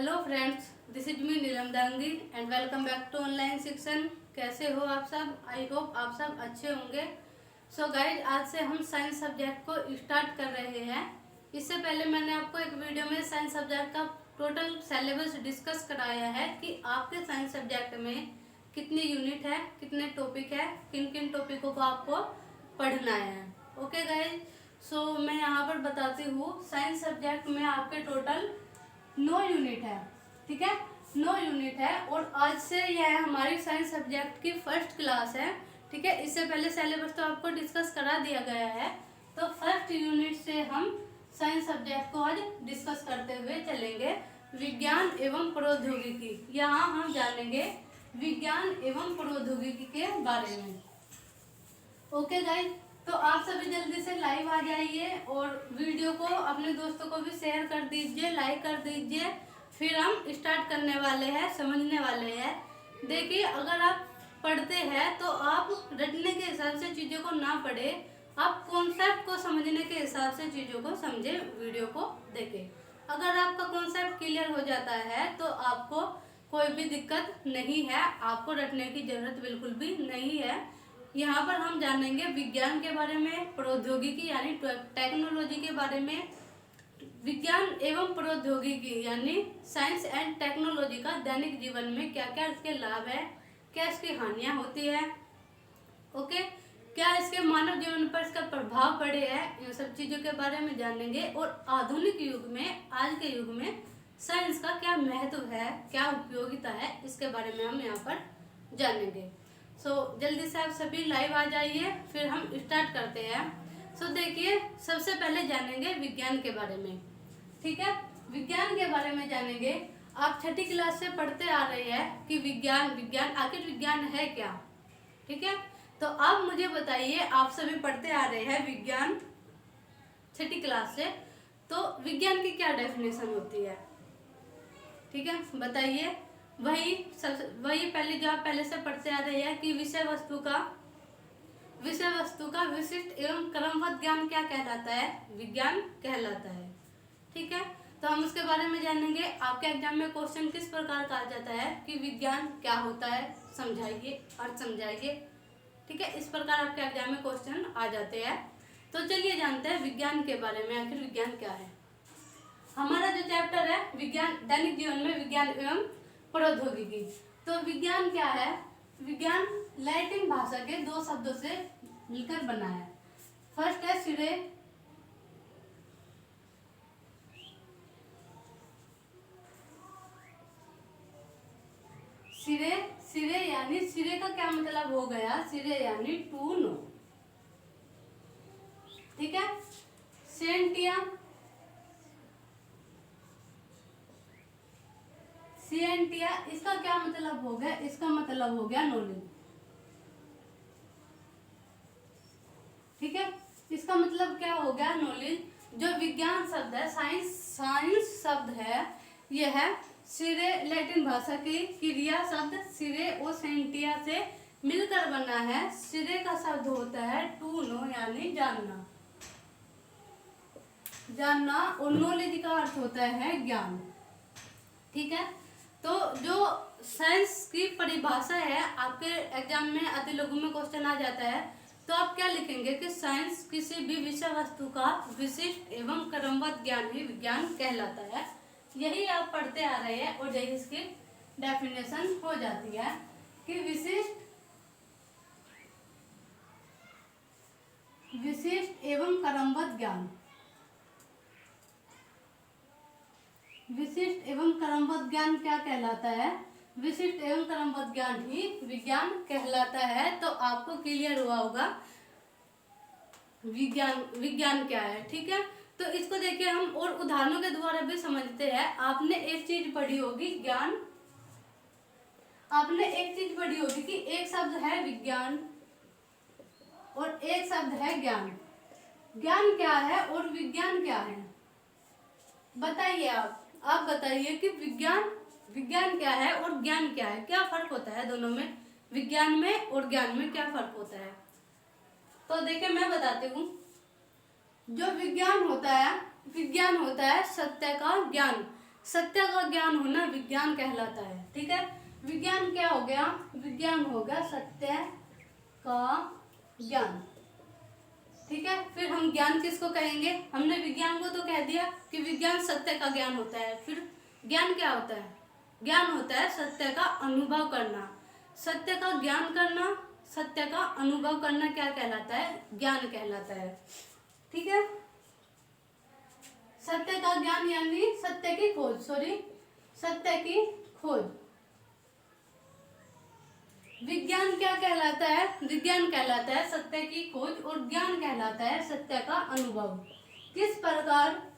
Hello friends, this is me Neelam Dangi and welcome back to online section. कैसे हो आप सब? आई होप आप सब अच्छे होंगे। सो गाइज, आज से हम साइंस सब्जेक्ट को स्टार्ट कर रहे हैं। इससे पहले मैंने आपको एक वीडियो में साइंस सब्जेक्ट का टोटल सिलेबस डिस्कस कराया है कि आपके साइंस सब्जेक्ट में कितनी यूनिट है, कितने टॉपिक है, किन किन टॉपिकों को आपको पढ़ना है। ओके गाइज, सो मैं यहाँ पर बताती हूँ साइंस सब्जेक्ट में आपके टोटल 9 यूनिट है। ठीक है, 9 यूनिट है और आज से यह हमारी साइंस सब्जेक्ट की फर्स्ट क्लास है। ठीक है, इससे पहले सिलेबस तो आपको डिस्कस करा दिया गया है, तो फर्स्ट यूनिट से हम साइंस सब्जेक्ट को आज डिस्कस करते हुए चलेंगे। विज्ञान एवं प्रौद्योगिकी, यहाँ हम जानेंगे विज्ञान एवं प्रौद्योगिकी के बारे में। ओके गाइस, तो आप सभी जल्दी से लाइव आ जाइए और वीडियो को अपने दोस्तों को भी शेयर कर दीजिए, लाइक कर दीजिए। फिर हम स्टार्ट करने वाले हैं, समझने वाले हैं। देखिए, अगर आप पढ़ते हैं तो आप रटने के हिसाब से चीज़ों को ना पढ़े, आप कॉन्सेप्ट को समझने के हिसाब से चीज़ों को समझे, वीडियो को देखें। अगर आपका कॉन्सेप्ट क्लियर हो जाता है तो आपको कोई भी दिक्कत नहीं है, आपको रटने की जरूरत बिल्कुल भी नहीं है। यहाँ पर हम जानेंगे विज्ञान के बारे में, प्रौद्योगिकी यानी टेक्नोलॉजी के बारे में, विज्ञान एवं प्रौद्योगिकी यानी साइंस एंड टेक्नोलॉजी का दैनिक जीवन में क्या क्या इसके लाभ है, क्या इसकी हानियां होती है, ओके, क्या इसके मानव जीवन पर इसका प्रभाव पड़े है, इन सब चीज़ों के बारे में जानेंगे। और आधुनिक युग में, आज के युग में साइंस का क्या महत्व है, क्या उपयोगिता है, इसके बारे में हम यहाँ पर जानेंगे। सो जल्दी से आप सभी लाइव आ जाइए, फिर हम स्टार्ट करते हैं। सो देखिए, सबसे पहले जानेंगे विज्ञान के बारे में। ठीक है, विज्ञान के बारे में जानेंगे। आप छठी क्लास से पढ़ते आ रहे हैं कि विज्ञान विज्ञान आखिर विज्ञान है क्या। ठीक है, तो आप मुझे बताइए, आप सभी पढ़ते आ रहे हैं विज्ञान छठी क्लास से, तो विज्ञान की क्या डेफिनेशन होती है? ठीक है, बताइए। वही पहले जो आप पहले से पढ़ते आ रहे हैं कि विषय वस्तु का विशिष्ट एवं क्रमबद्ध ज्ञान क्या कहलाता है? विज्ञान कहलाता है। ठीक है, तो हम उसके बारे में जानेंगे। आपके एग्जाम में क्वेश्चन किस प्रकार का आ जाता है कि विज्ञान क्या होता है, समझाइए, अर्थ समझाइए। ठीक है, इस प्रकार आपके एग्जाम में क्वेश्चन आ जाते हैं। तो चलिए जानते हैं विज्ञान के बारे में, आखिर विज्ञान क्या है। हमारा जो चैप्टर है विज्ञान दैनिक जीवन में विज्ञान एवं प्रौद्योगिकी, तो विज्ञान क्या है? विज्ञान लैटिन भाषा के 2 शब्दों से मिलकर बना है। फर्स्ट है सिरे, सिरे सिरे यानी सिरे का क्या मतलब हो गया? सिरे यानी टू नो। ठीक है, सेंटिया, सिएंटिया, इसका क्या मतलब हो गया? इसका मतलब हो गया नॉलेज। ठीक है, इसका मतलब क्या हो गया? नॉलेज। जो विज्ञान शब्द है, साइंस शब्द है, यह है सिरे, लैटिन भाषा की क्रिया शब्द सिरे और सेंटिया से मिलकर बना है। सिरे का शब्द होता है टू नो यानी जानना, जानना, और नॉलेज का अर्थ होता है ज्ञान। ठीक है, तो जो साइंस की परिभाषा है, आपके एग्जाम में अति लघु में क्वेश्चन आ जाता है, तो आप क्या लिखेंगे कि साइंस किसी भी विषय वस्तु का विशिष्ट एवं क्रमबद्ध ज्ञान ही विज्ञान कहलाता है। यही आप पढ़ते आ रहे हैं और यही इसकी डेफिनेशन हो जाती है कि विशिष्ट एवं क्रमबद्ध ज्ञान, विशिष्ट एवं क्रमबद्ध ज्ञान क्या कहलाता है? विशिष्ट एवं क्रमबद्ध ज्ञान ही विज्ञान कहलाता है। तो आपको क्लियर हुआ होगा विज्ञान क्या है। ठीक है, तो इसको देखिए हम और उदाहरणों के द्वारा भी समझते हैं। आपने एक चीज पढ़ी होगी ज्ञान, आपने एक चीज पढ़ी होगी कि एक शब्द है विज्ञान और एक शब्द है ज्ञान। ज्ञान क्या है और विज्ञान क्या है? बताइए, आप बताइए कि विज्ञान क्या है और ज्ञान क्या है, क्या फर्क होता है दोनों में, विज्ञान में और ज्ञान में क्या फर्क होता है? तो देखिए मैं बताती हूँ। जो विज्ञान होता है सत्य का ज्ञान, सत्य का ज्ञान होना विज्ञान कहलाता है। ठीक है, विज्ञान क्या हो गया? विज्ञान हो गया सत्य का ज्ञान। ठीक है, फिर हम ज्ञान किसको कहेंगे? हमने विज्ञान को तो कह दिया कि विज्ञान सत्य का ज्ञान होता है। फिर ज्ञान क्या होता है? ज्ञान होता है सत्य का अनुभव करना। सत्य का ज्ञान करना, सत्य का अनुभव करना क्या कहलाता है? ज्ञान कहलाता है। ठीक है, सत्य का ज्ञान यानी सत्य की खोज, सत्य की खोज। विज्ञान क्या कहलाता है? विज्ञान कहलाता है सत्य की खोज और ज्ञान कहलाता है सत्य का अनुभव। किस प्रकार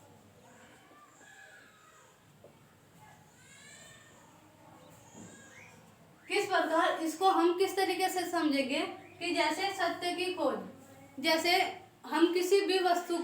इसको हम किस तरीके से समझेंगे कि जैसे सत्य की खोज, जैसे हम किसी भी वस्तु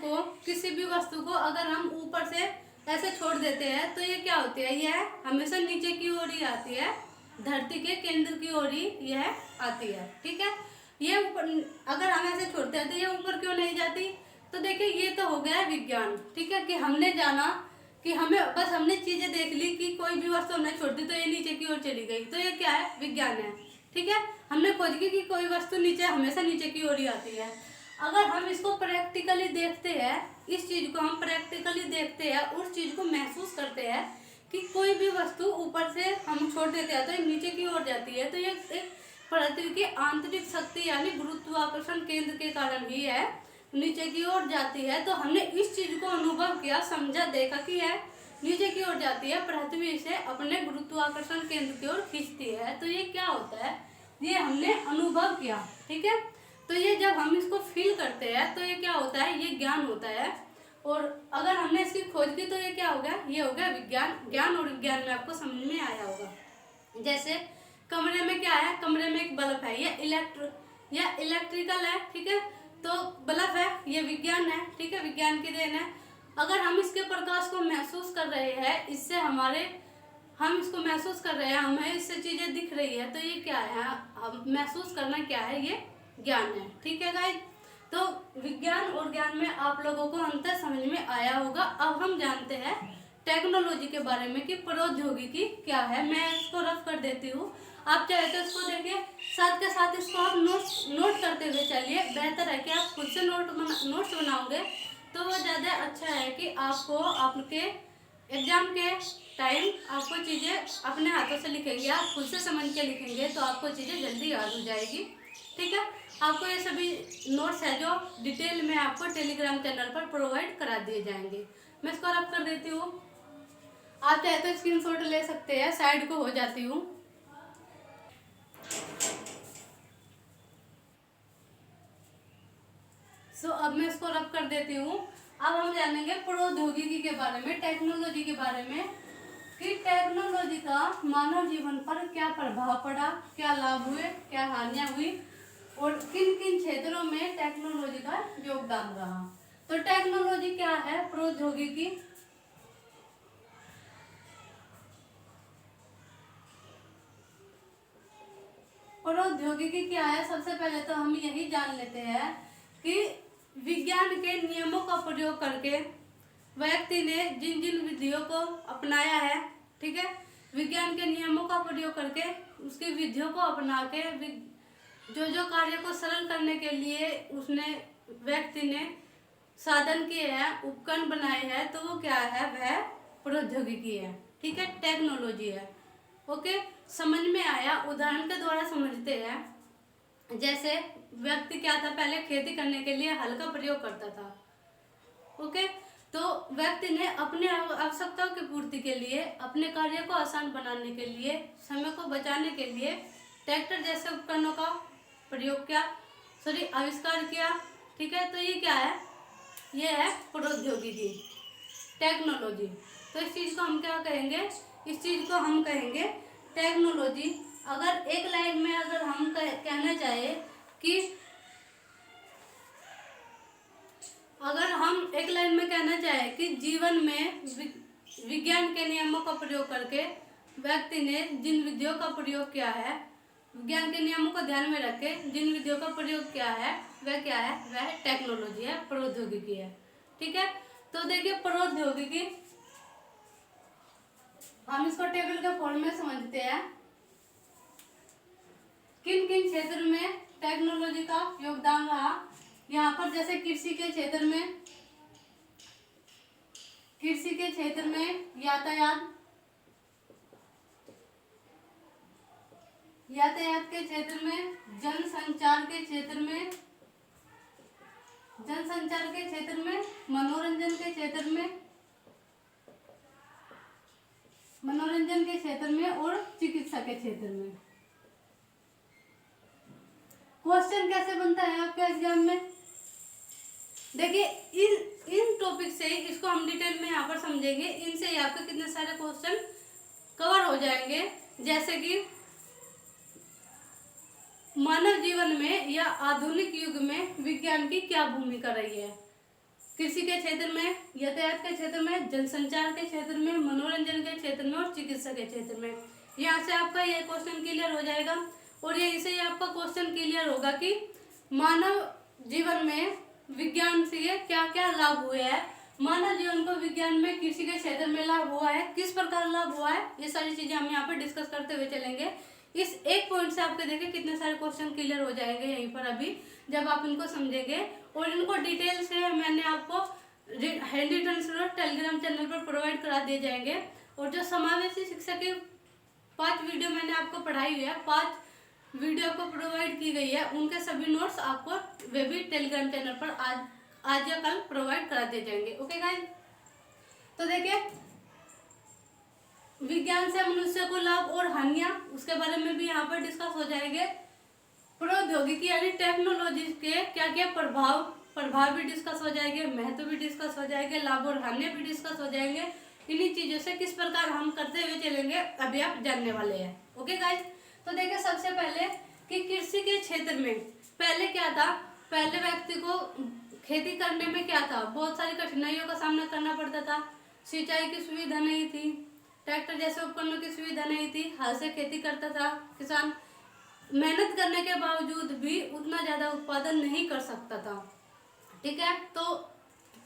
को अगर हम ऊपर से ऐसे छोड़ देते हैं तो ये क्या होती है? यह हमेशा नीचे की ओर ही आती है, धरती के केंद्र की ओर ही यह आती है। ठीक है, ये ऊपर अगर हम ऐसे छोड़ते हैं तो ये ऊपर क्यों नहीं जाती? तो देखिए, ये तो हो गया विज्ञान। ठीक है, कि हमने जाना कि हमने चीजें देख ली कि कोई भी वस्तु हमने छोड़ दी तो ये नीचे की ओर चली गई, तो ये क्या है? विज्ञान है। ठीक है, हमने खोज की कि कोई वस्तु हमेशा नीचे की ओर ही आती है। अगर हम इसको प्रैक्टिकली देखते हैं, इस चीज को हम प्रैक्टिकली देखते हैं, उस चीज को महसूस करते हैं कि कोई भी वस्तु ऊपर से हम छोड़ देते हैं तो ये नीचे की ओर जाती है, तो ये एक पृथ्वी की आंतरिक शक्ति यानी गुरुत्वाकर्षण केंद्र के कारण ही है नीचे की ओर जाती है। तो हमने इस चीज को अनुभव किया, समझा, देखा कि यह नीचे की ओर जाती है, पृथ्वी से अपने गुरुत्वाकर्षण केंद्र की ओर खींचती है। तो ये क्या होता है? ये हमने अनुभव किया। ठीक है, तो ये जब हम इसको फील करते हैं तो ये क्या होता है? ये ज्ञान होता है। और अगर हमने इसकी खोज की तो ये क्या हो गया? ये हो गया विज्ञान। ज्ञान और विज्ञान में आपको समझ में आया होगा। जैसे कमरे में क्या है? कमरे में एक बल्ब है, ये इलेक्ट्रिकल है। ठीक है, तो बल्ब है, ये विज्ञान है। ठीक है, विज्ञान की देन है। अगर हम इसके प्रकाश को महसूस कर रहे हैं, हम इसको महसूस कर रहे हैं, हमें इससे चीजें दिख रही है, तो ये क्या है? हम महसूस करना क्या है? ये ज्ञान है। ठीक है गाइस, तो विज्ञान और ज्ञान में आप लोगों को अंतर समझ में आया होगा। अब हम जानते हैं टेक्नोलॉजी के बारे में कि प्रौद्योगिकी क्या है। मैं इसको रफ कर देती हूँ, आप चाहे तो इसको देखिए, साथ के साथ इसको आप नोट करते हुए चलिए। बेहतर है कि आप खुद से नोट्स बनाओगे तो वो ज़्यादा अच्छा है कि आपको आपके एग्जाम के टाइम आपको चीज़ें अपने हाथों से लिखेंगे, आप खुद से समझ के लिखेंगे तो आपको चीज़ें जल्दी याद हो जाएगी। ठीक है, आपको ये सभी नोट्स है जो डिटेल में आपको टेलीग्राम चैनल पर प्रोवाइड करा दिए जाएंगे। मैं इसको रब कर देती हूँ, आप चाहे तो स्क्रीनशॉट ले सकते हैं, साइड को हो जाती हूँ। अब मैं इसको रब कर देती हूँ। अब हम जानेंगे प्रौद्योगिकी के बारे में, टेक्नोलॉजी के बारे में कि टेक्नोलॉजी का मानव जीवन पर क्या प्रभाव पड़ा, क्या लाभ हुए, क्या हानियां हुई और किन किन क्षेत्रों में टेक्नोलॉजी का योगदान रहा। तो टेक्नोलॉजी क्या है? प्रौद्योगिकी क्या है? सबसे पहले तो हम यही जान लेते हैं कि विज्ञान के नियमों का प्रयोग करके व्यक्ति ने जिन जिन विधियों को अपनाया है, ठीक है, विज्ञान के नियमों का प्रयोग करके उसकी विधियों को अपना के जो कार्य को सरल करने के लिए उसने व्यक्ति ने साधन किए हैं, उपकरण बनाए हैं, तो वो क्या है? वह प्रौद्योगिकी है। ठीक है, टेक्नोलॉजी है। ओके, समझ में आया? उदाहरण के द्वारा समझते हैं। जैसे व्यक्ति क्या था? पहले खेती करने के लिए हल का प्रयोग करता था। ओके, तो व्यक्ति ने अपने आवश्यकताओं की पूर्ति के लिए, अपने कार्य को आसान बनाने के लिए, समय को बचाने के लिए ट्रैक्टर जैसे उपकरणों का प्रयोग किया, आविष्कार किया। ठीक है, तो ये क्या है? ये है प्रौद्योगिकी, टेक्नोलॉजी। तो इस चीज को हम क्या कहेंगे? इस चीज को हम कहेंगे टेक्नोलॉजी। अगर एक लाइन में अगर हम कहना चाहे कि अगर हम एक लाइन में कहना चाहे कि जीवन में विज्ञान के नियमों का प्रयोग करके व्यक्ति ने जिन विधियों का प्रयोग किया है, विज्ञान के नियमों को ध्यान में रख के जिन विधियों का प्रयोग किया है, वह क्या है? वह टेक्नोलॉजी है, प्रौद्योगिकी है। ठीक है, तो देखिए प्रौद्योगिकी हम इसको टेबल के फॉर्म में समझते हैं। किन किन क्षेत्र में टेक्नोलॉजी का योगदान रहा। यहाँ पर जैसे कृषि के क्षेत्र में यातायात के क्षेत्र में, जनसंचार के क्षेत्र में, मनोरंजन के क्षेत्र में और चिकित्सा के क्षेत्र में। क्वेश्चन कैसे बनता है आपके एग्जाम में? देखिए इन टॉपिक से इसको हम डिटेल में यहाँ पर समझेंगे। इनसे ही आपके कितने सारे क्वेश्चन कवर हो जाएंगे। जैसे कि मानव जीवन में या आधुनिक युग में विज्ञान की क्या भूमिका रही है। कृषि के क्षेत्र में, यातायात के क्षेत्र में, जनसंचार के क्षेत्र में, मनोरंजन के क्षेत्र में और चिकित्सा के क्षेत्र में। यहाँ से आपका ये क्वेश्चन क्लियर हो जाएगा। और यहीं से आपका क्वेश्चन क्लियर होगा कि मानव जीवन में विज्ञान से क्या क्या लाभ हुए हैं। मानव जीवन को विज्ञान में कृषि के क्षेत्र में लाभ हुआ है, किस प्रकार लाभ हुआ है, ये सारी चीजें हम यहाँ पर डिस्कस करते हुए चलेंगे। इस एक पॉइंट से आपके देखिए कितने सारे क्वेश्चन क्लियर हो जाएंगे यहीं पर अभी जब आप इनको समझेंगे। और इनको डिटेल से मैंने आपको हैंड रिटन टेलीग्राम चैनल पर प्रोवाइड करा दिए जाएंगे। और जो समावेशी शिक्षा की 5 वीडियो मैंने आपको पढ़ाई हुई है, 5 वीडियो आपको प्रोवाइड की गई है, उनके सभी नोट्स आपको वे भी टेलीग्राम चैनल पर आज या कल प्रोवाइड करा दिए जाएंगे। ओके गाइस, तो देखिए विज्ञान से मनुष्य को लाभ और हानियां, उसके बारे में भी यहाँ पर डिस्कस हो जाएंगे। प्रौद्योगिकी यानी टेक्नोलॉजी के क्या क्या प्रभाव भी डिस्कस हो जाएंगे, महत्व भी डिस्कस हो जाएंगे, लाभ और हानियां भी डिस्कस हो जाएंगे। इन्हीं चीजों से किस प्रकार हम करते हुए चलेंगे अभी आप जानने वाले हैं। ओके गाइस, तो देखिए सबसे पहले कि कृषि के क्षेत्र में पहले क्या था। पहले व्यक्ति को खेती करने में क्या था, बहुत सारी कठिनाइयों का सामना करना पड़ता था। सिंचाई की सुविधा नहीं थी, ट्रैक्टर जैसे उपकरणों की सुविधा नहीं थी, हल से खेती करता था किसान। मेहनत करने के बावजूद भी उतना ज्यादा उत्पादन नहीं कर सकता था। ठीक है, तो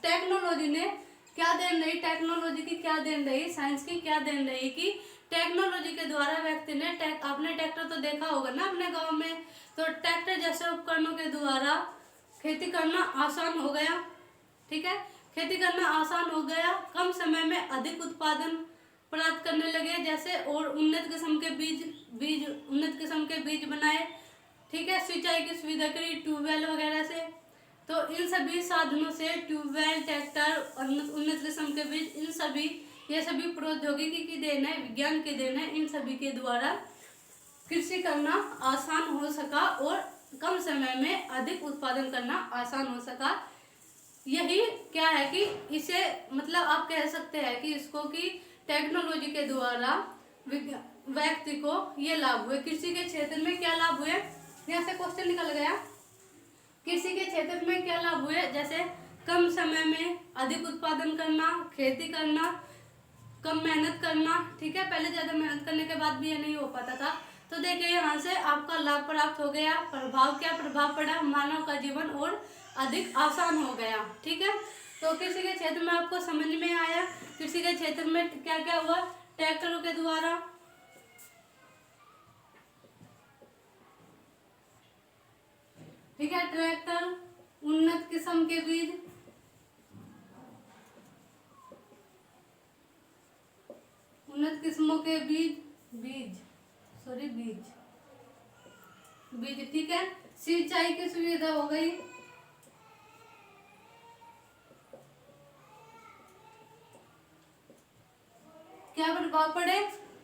टेक्नोलॉजी ने क्या देन रही, टेक्नोलॉजी की क्या देन रही, साइंस की क्या देन रही कि टेक्नोलॉजी के द्वारा व्यक्ति ने आपने ट्रैक्टर तो देखा होगा ना अपने गांव में, तो ट्रैक्टर जैसे उपकरणों के द्वारा खेती करना आसान हो गया। ठीक है, खेती करना आसान हो गया, कम समय में अधिक उत्पादन प्राप्त करने लगे जैसे, और उन्नत किस्म के बीज बनाए। ठीक है, सिंचाई की सुविधा करी ट्यूबवेल वगैरह से। तो इन सभी साधनों से ट्यूबवेल, ट्रैक्टर, उन्नत किस्म के बीज, ये सभी प्रौद्योगिकी की देन है, विज्ञान की देन है। इन सभी के द्वारा कृषि करना आसान हो सका और कम समय में अधिक उत्पादन करना आसान हो सका। यही क्या है कि इसे मतलब आप कह सकते हैं कि इसको कि टेक्नोलॉजी के द्वारा व्यक्ति को ये लाभ हुए। कृषि के क्षेत्र में क्या लाभ हुए, यहाँ से क्वेश्चन निकल गया। कृषि के क्षेत्र में क्या लाभ हुए, जैसे कम समय में अधिक उत्पादन करना, खेती करना, कम मेहनत करना। ठीक है, पहले ज्यादा मेहनत करने के बाद भी ये नहीं हो पाता था। तो देखिए यहाँ से आपका लाभ प्राप्त हो गया। क्या प्रभाव पड़ा, मानव का जीवन और अधिक आसान हो गया। ठीक है, तो कृषि के क्षेत्र में आपको समझ में आया कृषि के क्षेत्र में क्या क्या हुआ। ट्रैक्टरों के द्वारा, ठीक है, ट्रैक्टर, उन्नत किस्म के बीज, उन्नत किस्मों के बीज। ठीक है, सिंचाई की सुविधा हो गई। क्या प्रभाव पड़े,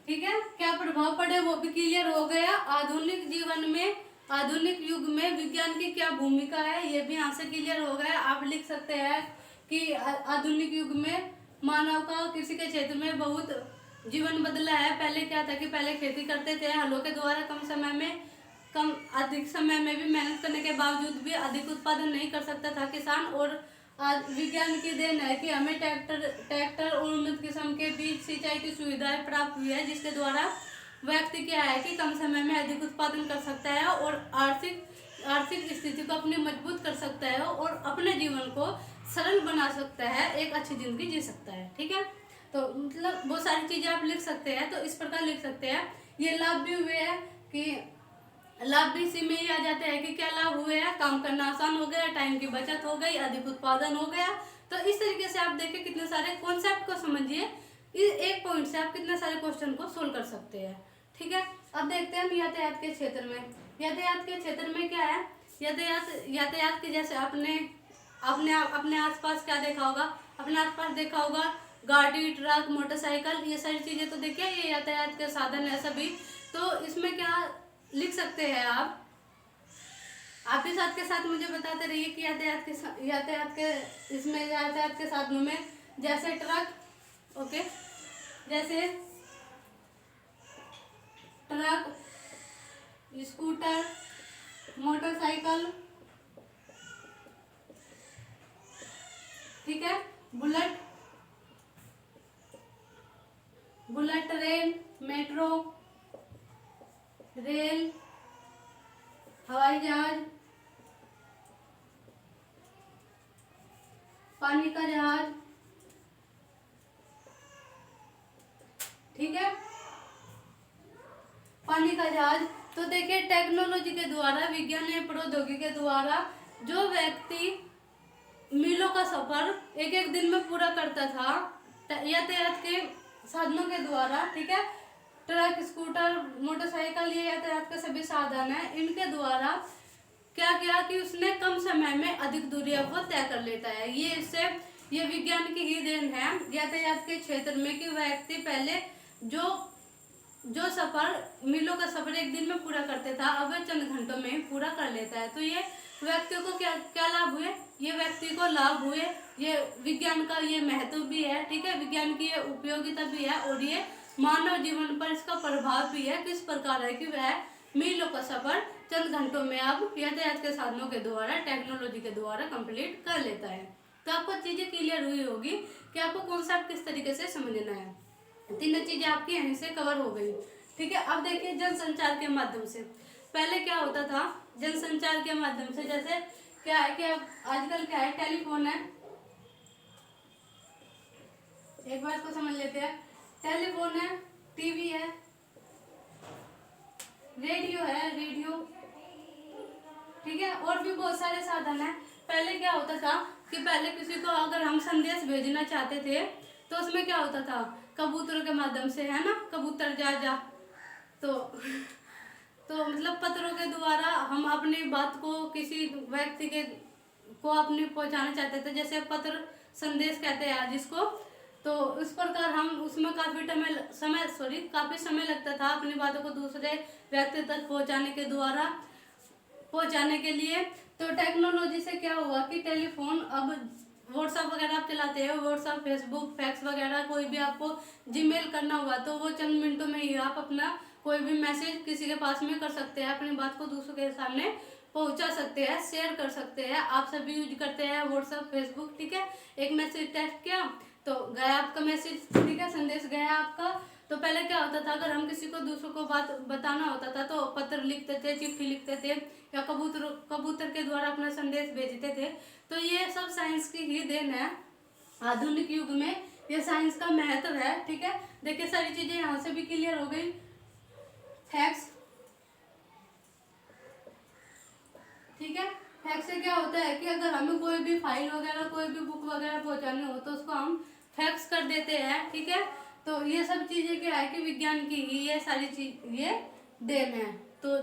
ठीक है, क्या प्रभाव पड़े वो भी क्लियर हो गया। आधुनिक जीवन में, आधुनिक युग में विज्ञान की क्या भूमिका है ये भी यहाँ से क्लियर हो गया। आप लिख सकते हैं कि आधुनिक युग में मानव का कृषि के क्षेत्र में बहुत जीवन बदला है। पहले क्या था कि पहले खेती करते थे हलों के द्वारा, अधिक समय में भी मेहनत करने के बावजूद भी अधिक उत्पादन नहीं कर सकता था किसान। और आज विज्ञान की देन है कि हमें ट्रैक्टर और उन्नत किस्म के बीज, सिंचाई की सुविधाएं प्राप्त हुई है, जिसके द्वारा व्यक्ति क्या है कि कम समय में अधिक उत्पादन कर सकता है और आर्थिक स्थिति को अपनी मजबूत कर सकता है और अपने जीवन को सरल बना सकता है, एक अच्छी जिंदगी जी सकता है। ठीक है, तो मतलब वो सारी चीजें आप लिख सकते हैं। तो इस प्रकार लिख सकते हैं। ये लाभ भी हुए हैं कि लाभ भी इसी में ही आ जाते हैं कि क्या लाभ हुए हैं, काम करना आसान हो गया, टाइम की बचत हो गई, अधिक उत्पादन हो गया। तो इस तरीके से आप देखिए कितने सारे कॉन्सेप्ट को समझिए, इस एक पॉइंट से आप कितने सारे क्वेश्चन को सोल्व कर सकते हैं। ठीक है, अब देखते हैं हम यातायात के क्षेत्र में। यातायात के क्षेत्र में क्या है, यातायात के जैसे आपने अपने आसपास क्या देखा होगा, अपने आसपास देखा होगा गाड़ी, ट्रक, मोटरसाइकिल, ये सारी चीजें तो देखिए ये यातायात के साधन है सभी। तो इसमें क्या लिख सकते हैं आप भी साथ के साथ मुझे बताते रहिए कि यातायात के साधनों में जैसे ट्रक, ओके, जैसे ट्रक, स्कूटर, मोटरसाइकिल, ठीक है, बुलेट, ट्रेन, मेट्रो, रेल, हवाई जहाज, पानी का जहाज, ठीक है, पानी का जहाज। तो देखिए टेक्नोलॉजी के द्वारा, विज्ञान या प्रौद्योगिकी के द्वारा जो व्यक्ति मीलों का सफर एक एक दिन में पूरा करता था यातायात के साधनों के द्वारा, ठीक है, ट्रक, स्कूटर, मोटरसाइकिल, ये यातायात के सभी साधन है, इनके द्वारा क्या किया कि उसने कम समय में अधिक दूरियां को तय कर लेता है। ये विज्ञान की ही देन है यातायात के क्षेत्र में कि व्यक्ति पहले जो सफर मीलों का सफर एक दिन में पूरा करते था अब वह चंद घंटों में पूरा कर लेता है। तो ये व्यक्तियों को क्या लाभ हुए, ये व्यक्ति को लाभ हुए, ये विज्ञान का ये महत्व भी है, ठीक है, विज्ञान की ये उपयोगिता भी है और ये मानव जीवन पर इसका प्रभाव भी है। किस प्रकार है कि वह मीलों का सफर चंद घंटों में अब यातायात के साधनों के द्वारा, टेक्नोलॉजी के द्वारा कंप्लीट कर लेता है। तो आपको चीजें क्लियर हुई होगी कि आपको कॉन्सेप्ट किस तरीके से समझना है। तीनों चीजें आपकी यहीं से कवर हो गई। ठीक है, अब देखिए जनसंचार के माध्यम से पहले क्या होता था। जनसंचार के माध्यम से जैसे क्या है कि अब आजकल क्या है, टेलीफोन है, एक बात को समझ लेते हैं, टेलीफोन है, टीवी है, रेडियो है, ठीक है, और भी बहुत सारे साधन है। पहले क्या होता था कि पहले किसी को अगर हम संदेश भेजना चाहते थे तो उसमें क्या होता था, कबूतरों के माध्यम से, है ना, कबूतर जा तो मतलब पत्रों के द्वारा हम अपनी बात को किसी व्यक्ति को अपनी पहुंचाना चाहते थे, जैसे पत्र संदेश कहते हैं जिसको। तो इस प्रकार हम उसमें काफी समय लगता था अपनी बातों को दूसरे व्यक्ति तक पहुंचाने के लिए। तो टेक्नोलॉजी से क्या हुआ कि टेलीफोन, अब व्हाट्सएप वगैरह आप चलाते हो, व्हाट्सएप, फेसबुक, फैक्स वगैरह, कोई भी आपको जीमेल करना हुआ तो वो चंद मिनटों में ही आप अपना कोई भी मैसेज किसी के पास में कर सकते हैं, अपनी बात को दूसरों के सामने पहुंचा सकते हैं, शेयर कर सकते हैं। आप सभी यूज करते हैं व्हाट्सएप, फेसबुक, ठीक है, एक मैसेज टेक्स्ट किया तो गया आपका मैसेज, ठीक है, संदेश गया आपका। तो पहले क्या होता था, अगर हम किसी को दूसरों को बात बताना होता था तो पत्र लिखते थे, चिट्ठी लिखते थे या कबूतर के द्वारा अपना संदेश भेजते थे। तो ये सब साइंस की ही देन है। आधुनिक युग में ये साइंस का महत्व है। ठीक है, देखिए सारी चीजें यहाँ से भी क्लियर हो गई। फैक्स, ठीक है, फैक्स से क्या होता है कि अगर हमें कोई भी फाइल वगैरह, कोई भी बुक वगैरह पहुंचानी हो तो उसको हम फैक्स कर देते हैं। ठीक है, तो ये सब चीजें क्या है कि विज्ञान की ही ये सारी चीज ये देन है। तो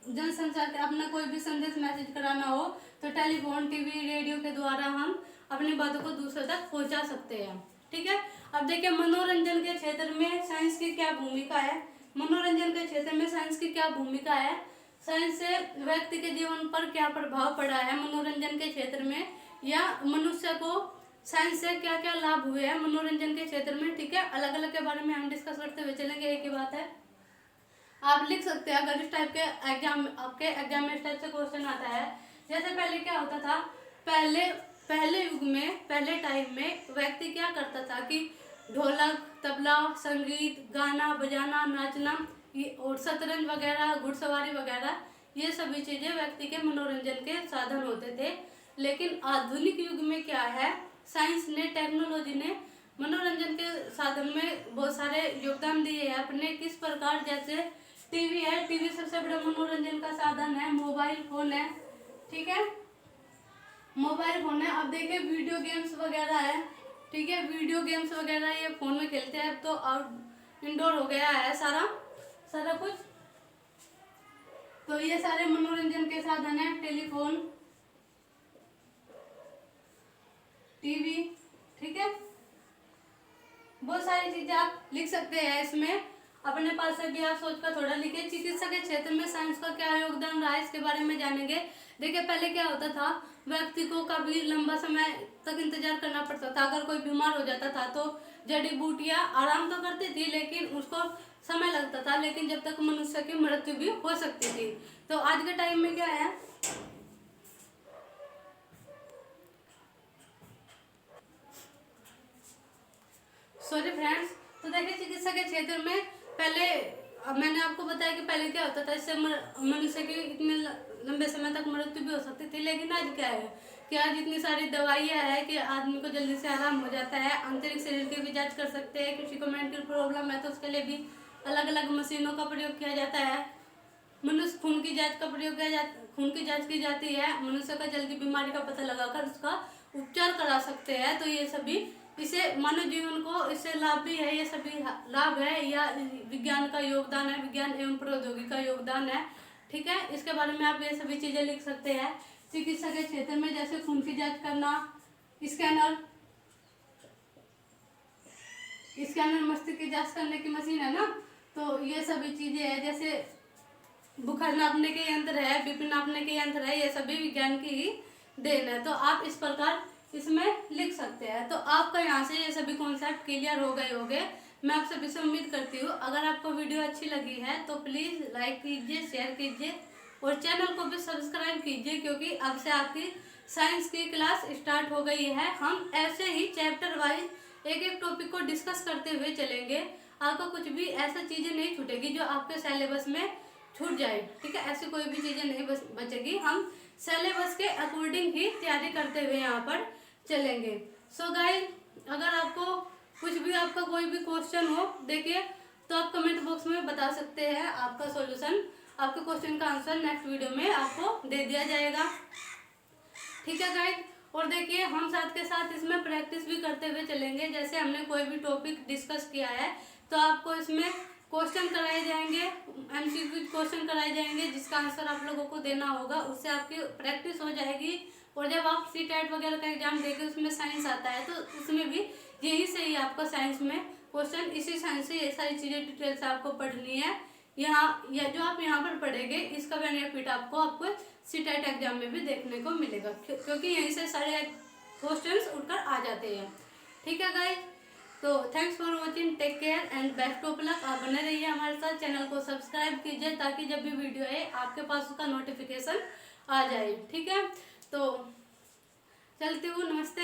जनसंचार के अपना कोई भी संदेश मैसेज कराना हो तो टेलीफोन, टीवी, रेडियो के द्वारा हम अपनी बातों को दूसरे तक पहुंचा सकते हैं। ठीक है, अब देखिए मनोरंजन के क्षेत्र में साइंस की क्या भूमिका है। मनोरंजन के क्षेत्र में साइंस की क्या भूमिका है, साइंस से व्यक्ति के जीवन पर क्या प्रभाव पड़ा है मनोरंजन के क्षेत्र में, या मनुष्य को साइंस से क्या क्या लाभ हुए हैं मनोरंजन के क्षेत्र में। ठीक है, अलग अलग के बारे में हम डिस्कस करते हुए चलेंगे। एक ही बात है, आप लिख सकते हैं अगर इस टाइप के एग्जाम, आपके एग्जाम में इस टाइप से क्वेश्चन आता है। जैसे पहले क्या होता था, पहले युग में, पहले टाइम में व्यक्ति क्या करता था कि ढोलक, तबला, संगीत, गाना बजाना, नाचना और शतरंज वगैरह, घुड़सवारी वगैरह, ये सभी चीजें व्यक्ति के मनोरंजन के साधन होते थे। लेकिन आधुनिक युग में क्या है, साइंस ने, टेक्नोलॉजी ने मनोरंजन के साधन में बहुत सारे योगदान दिए हैं अपने। किस प्रकार, जैसे टीवी है, टीवी सबसे बड़ा मनोरंजन का साधन है। मोबाइल फोन है, ठीक है, मोबाइल फोन है। अब देखिए वीडियो गेम्स वगैरह है, ठीक है, वीडियो गेम्स वगैरह ये फोन में खेलते हैं। तो आउट इंडोर हो गया है सारा सारा कुछ। तो ये सारे मनोरंजन के साधन है, टेलीफोन, टीवी, ठीक है। बहुत सारी चीजें आप लिख सकते हैं इसमें अपने पास से भी। आप सोचकर थोड़ा लिखे। चिकित्सा के क्षेत्र में साइंस का क्या योगदान रहा है, इसके बारे में जानेंगे। देखिए पहले क्या होता था, व्यक्ति को काफी लंबा समय तक इंतजार करना पड़ता था। अगर कोई बीमार हो जाता था तो जड़ी बूटियां आराम तो करती थी, लेकिन उसको समय लगता था। लेकिन जब तक मनुष्य की मृत्यु भी हो सकती थी। तो आज के टाइम में क्या है, सॉरी फ्रेंड्स। तो देखिए चिकित्सा के क्षेत्र में पहले, अब मैंने आपको बताया कि पहले क्या होता था, इससे मनुष्य की इतने लंबे समय तक मृत्यु भी हो सकती थी। लेकिन आज क्या है कि आज इतनी सारी दवाइयाँ हैं कि आदमी को जल्दी से आराम हो जाता है। आंतरिक शरीर की भी जांच कर सकते हैं। किसी को मेंटल प्रॉब्लम है तो उसके लिए भी अलग अलग मशीनों का प्रयोग किया जाता है। मनुष्य खून की जांच का प्रयोग किया जाता, खून की जांच की जाती है। मनुष्य का जल्दी बीमारी का पता लगाकर उसका उपचार करा सकते हैं। तो ये सभी, इसे मानव जीवन को इससे लाभ भी है। ये सभी लाभ है या विज्ञान का योगदान है, विज्ञान एवं प्रौद्योगिकी का योगदान है, ठीक है। इसके बारे में आप ये सभी चीजें लिख सकते हैं। चिकित्सा के क्षेत्र में जैसे खून की जांच करना, स्कैनर, मस्तिष्क की जांच करने की मशीन है ना। तो ये सभी चीजें है। जैसे बुखार नापने के यंत्र है, बीपी नापने के यंत्र है, ये सभी विज्ञान की ही देन है। तो आप इस प्रकार इसमें लिख सकते हैं। तो आपका यहाँ से ये सभी कॉन्सेप्ट क्लियर हो गए होंगे, मैं आप सभी से उम्मीद करती हूँ। अगर आपको वीडियो अच्छी लगी है तो प्लीज़ लाइक कीजिए, शेयर कीजिए और चैनल को भी सब्सक्राइब कीजिए, क्योंकि अब से आपकी साइंस की क्लास स्टार्ट हो गई है। हम ऐसे ही चैप्टर वाइज एक एक टॉपिक को डिस्कस करते हुए चलेंगे। आपको कुछ भी ऐसा चीज़ें नहीं छूटेगी जो आपके सिलेबस में छूट जाए, ठीक है। ऐसी कोई भी चीज़ें नहीं बचेगी। हम सिलेबस के अकॉर्डिंग ही तैयारी करते हुए यहाँ पर चलेंगे। सो गाइस, अगर आपको कुछ भी, आपका कोई भी क्वेश्चन हो, देखिए तो आप कमेंट बॉक्स में बता सकते हैं। आपका सॉल्यूशन, आपके क्वेश्चन का आंसर नेक्स्ट वीडियो में आपको दे दिया जाएगा, ठीक है गाइस। और देखिए हम साथ के साथ इसमें प्रैक्टिस भी करते हुए चलेंगे। जैसे हमने कोई भी टॉपिक डिस्कस किया है तो आपको इसमें क्वेश्चन कराए जाएंगे, एमसीक्यू क्वेश्चन कराए जाएंगे, जिसका आंसर आप लोगों को देना होगा। उससे आपकी प्रैक्टिस हो जाएगी। और जब आप CTET वगैरह का एग्जाम देके उसमें साइंस आता है तो उसमें भी यही से ही आपका साइंस में क्वेश्चन, इसी साइंस से ये सारी चीज़ें डिटेल से आपको पढ़नी है। यहाँ या जो आप यहाँ पर पढ़ेंगे इसका बेनिफिट आपको CTET एग्जाम में भी देखने को मिलेगा, क्योंकि यहीं से सारे क्वेश्चंस उठकर आ जाते हैं, ठीक है गाइस। तो thanks for watching, take care and best of luck. आप बने रहिए हमारे साथ, चैनल को सब्सक्राइब कीजिए ताकि जब भी वीडियो है आपके पास उसका नोटिफिकेशन आ जाए, ठीक है। तो चलती हूँ, नमस्ते।